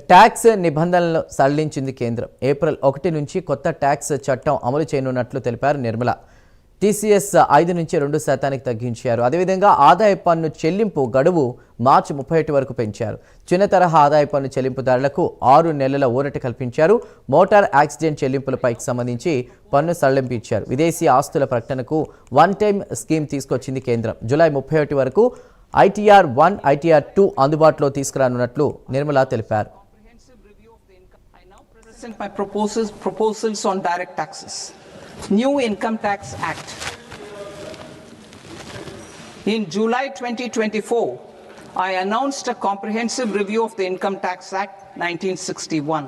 Tax నిబంధనలను సడలించింది కేంద్రం. April 1 నుంచి కొత్త ట్యాక్స్ చట్టం అమలు చేయనున్నట్లు తెలిపారు నిర్మల. టీసీఎస్ 5 నుంచి 2% తగ్గించారు. అదేవిధంగా ఆదాయ పన్ను చెల్లింపు గడువు మార్చి 31 వరకు పెంచారు. చిన్న తరహా ఆదాయ పన్ను చెల్లింపుదారులకు 6 నెలల ఊరట కల్పించారు. మోటార్ యాక్సిడెంట్ చెల్లింపులపైకి సంబంధించి పన్ను సడలింపు ఇచ్చారు. విదేశీ ఆస్తుల ప్రకటనకు వన్ టైం స్కీమ్ తీసుకొచ్చింది కేంద్రం. జూలై 31 వరకు ITR 1, ITR 2 అందుబాటులో తీసుకురానున్నట్లు నిర్మల తెలిపారు. My proposals on direct taxes. New Income Tax Act. In July 2024, I announced a comprehensive review of the Income Tax Act 1961.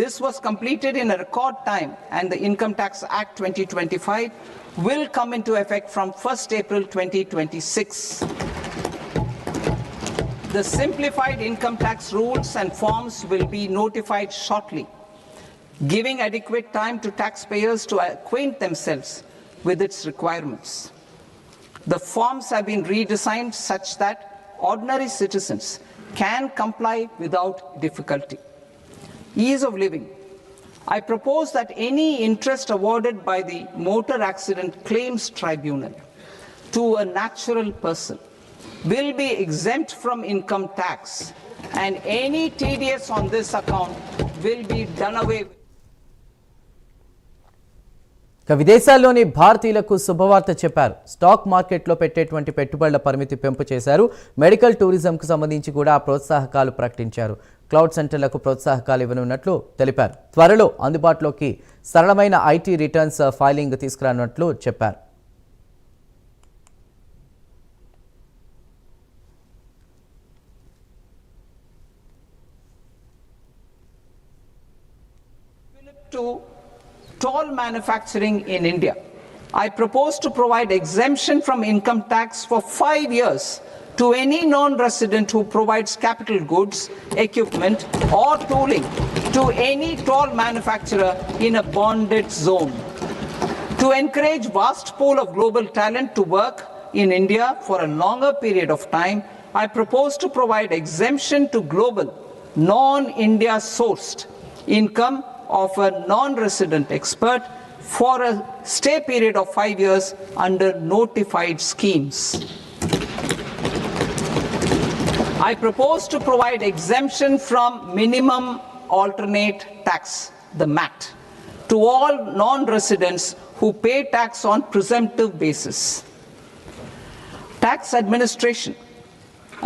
This was completed in a record time, and the Income Tax Act 2025 will come into effect from 1st April 2026. The simplified income tax rules and forms will be notified shortly, giving adequate time to taxpayers to acquaint themselves with its requirements. The forms have been redesigned such that ordinary citizens can comply without difficulty. Ease of living. I propose that any interest awarded by the Motor Accident Claims Tribunal to a natural person will be exempt from income tax, and any TDS on this account will be done away with. విదేశాల్లోని భారతీయులకు శుభవార్త చెప్పారు. Stock మార్కెట్లో పెట్టేటువంటి పెట్టుబడుల పరిమితి పెంపు చేశారు. Medical టూరిజంకు సంబంధించి కూడా ప్రోత్సాహకాలు ప్రకటించారు. క్లౌడ్ సెంటర్లకు ప్రోత్సాహకాలు ఇవ్వనున్నట్లు తెలిపారు. త్వరలో అందుబాటులోకి సరళమైన ఐటీ రిటర్న్స్ ఫైలింగ్ తీసుకురానున్నట్లు చెప్పారు. To toll manufacturing in India, I propose to provide exemption from income tax for 5 years to any non-resident who provides capital goods, equipment or tooling to any toll manufacturer in a bonded zone. To encourage vast pool of global talent to work in India for a longer period of time, I propose to provide exemption to global non-India sourced income of a non-resident expert for a stay period of 5 years under notified schemes. I propose to provide exemption from minimum alternate tax, the MAT, to all non-residents who pay tax on presumptive basis. Tax administration.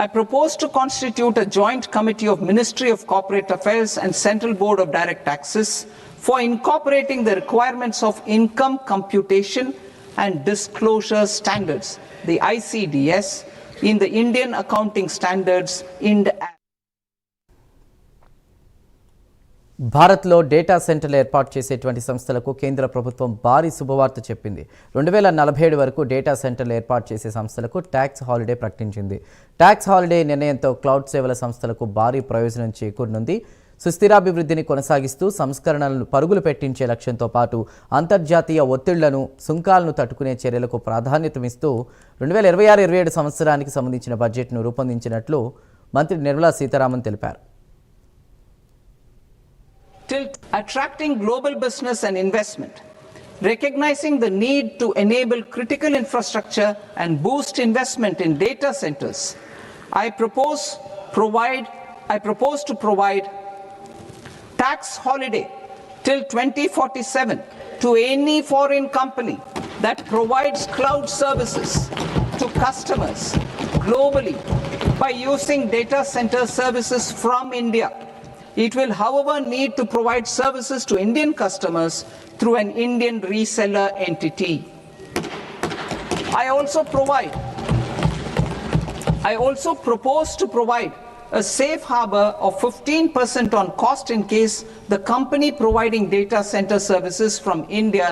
I propose to constitute a joint committee of Ministry of Corporate Affairs and Central Board of Direct Taxes for incorporating the requirements of income computation and disclosure standards, the ICDS, in the Indian Accounting Standards Ind Act. భారత్లో data సెంటర్లు ఏర్పాటు చేసేటువంటి సంస్థలకు కేంద్ర ప్రభుత్వం భారీ శుభవార్త చెప్పింది. 2047 వరకు డేటా సెంటర్లు ఏర్పాటు చేసే సంస్థలకు ట్యాక్స్ హాలిడే ప్రకటించింది. ట్యాక్స్ హాలిడే నిర్ణయంతో క్లౌడ్ సేవల సంస్థలకు భారీ ప్రయోజనం చేకూరనుంది. సుస్థిరాభివృద్ధిని కొనసాగిస్తూ సంస్కరణలను పరుగులు పెట్టించే లక్ష్యంతో పాటు అంతర్జాతీయ ఒత్తిళ్లను, సుంకాలను తట్టుకునే చర్యలకు ప్రాధాన్యతమిస్తూ 2026-27 సంవత్సరానికి సంబంధించిన బడ్జెట్ను రూపొందించినట్లు మంత్రి నిర్మలా సీతారామన్ తెలిపారు. Attracting global business and investment, recognizing the need to enable critical infrastructure and boost investment in data centers, I propose to provide tax holiday till 2047 to any foreign company that provides cloud services to customers globally by using data center services from India. It will, however, need to provide services to Indian customers through an Indian reseller entity. I also propose to provide a safe harbor of 15% on cost in case the company providing data center services from India